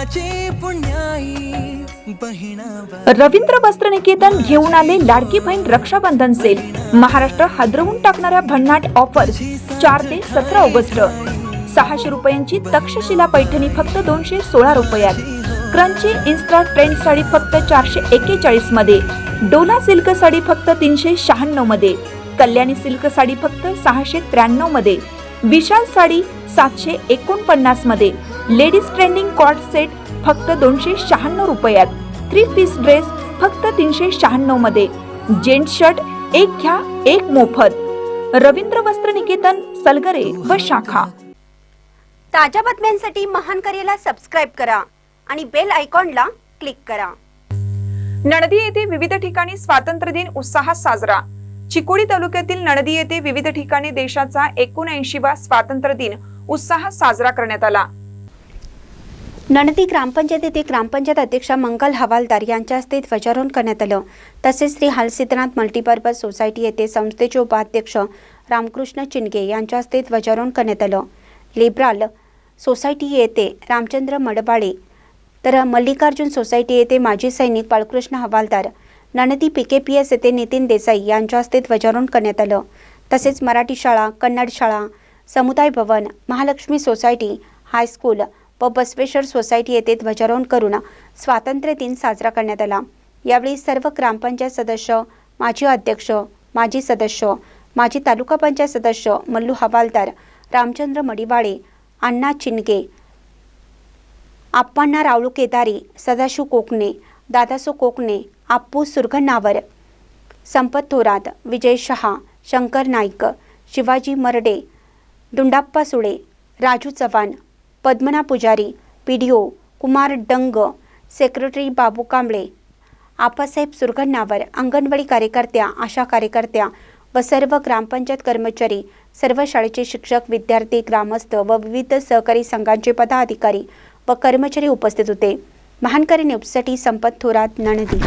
कुळाची पुण्याई बहिणा। रवींद्र वस्त्रनिकेतन घेऊन आले लाडकी बहीण रक्षाबंधन सेल। महाराष्ट्र हादरवून टाकणाऱ्या भन्नाट ऑफर्स 4 ते 17 ऑगस्ट। 600 रुपयांची तक्षशिला पैठणी फक्त 216 रुपयात। क्रंची इन्स्टा ट्रेंड साडी फक्त 441 मध्ये। डोला सिल्क साडी फक्त 396 मध्ये। कल्याणी सिल्क साडी फक्त 693 मध्ये। विशाल साडी 749 मध्ये। लेडीज ट्रेंडिंग कॉर्ड सेट फक्त 296 रुपयात। 3 पीस ड्रेस फक्त 396 मध्ये। जेंट्स शर्ट एक घ्या एक मोफत। रवींद्र वस्त्रनिकेतन, सलगरे व शाखा। ताज्या बातम्यांसाठी महान करेला सबस्क्राइब करा आणि बेल आयकॉनला क्लिक करा। नणदी येथे विविध ठिकाणी स्वातंत्र्य दिन उत्साहात साजरा। चिकोडी तालुक्यातील नणदी येथे विविध ठिकाणी देशाचा 79वा स्वातंत्र्य दिन उत्साहात साजरा करण्यात आला। नणदी ग्रामपंचायत येथे ग्रामपंचायत अध्यक्षा मंगल हवालदार यांच्या हस्ते ध्वजारोहण करण्यात आलं। तसेच श्री हलसिद्धनाथ मल्टीपर्पज सोसायटी येथे संस्थेचे उपाध्यक्ष रामकृष्ण चिनगे यांच्या हस्ते ध्वजारोहण करण्यात आलं। लिबराल सोसायटी येथे रामचंद्र मडबाळे, तर मल्लिकार्जुन सोसायटी येथे माजी सैनिक बाळकृष्ण हवालदार, नणदी PKPS येथे नितीन देसाई यांच्या हस्ते ध्वजारोहण करण्यात आलं। तसेच मराठी शाळा, कन्नड शाळा, समुदाय भवन, महालक्ष्मी सोसायटी, हायस्कूल व बसवेश्वर सोसायटी येथे ध्वजारोहण करून स्वातंत्र्य दिन साजरा करण्यात आला। यावेळी सर्व ग्रामपंचायत सदस्य, माजी अध्यक्ष, माजी सदस्य, माजी तालुका पंचायत सदस्य मल्लू हवालदार, रामचंद्र मडिवाळे, अण्णा चिनगे, आप्पांना रावळू केदारी, सदाशिव कोकणे, दादासो कोकणे, आप्पू सुरगण्णावर, संपत थोरात, विजय शहा, शंकर नाईक, शिवाजी मरडे, दुंडाप्पा सुळे, राजू चव्हाण, पद्मना पुजारी, PDO कुमार डंग, सेक्रेटरी बाबू कांबळे, आप्पासाहेब सुरगण्णावर, अंगणवाडी कार्यकर्त्या, आशा कार्यकर्त्या व सर्व ग्रामपंचायत कर्मचारी, सर्व शाळेचे शिक्षक, विद्यार्थी, ग्रामस्थ व विविध सहकारी संघांचे पदाधिकारी व कर्मचारी उपस्थित होते। महानकरी न्यूजसाठी संपत थोरात, नणदी।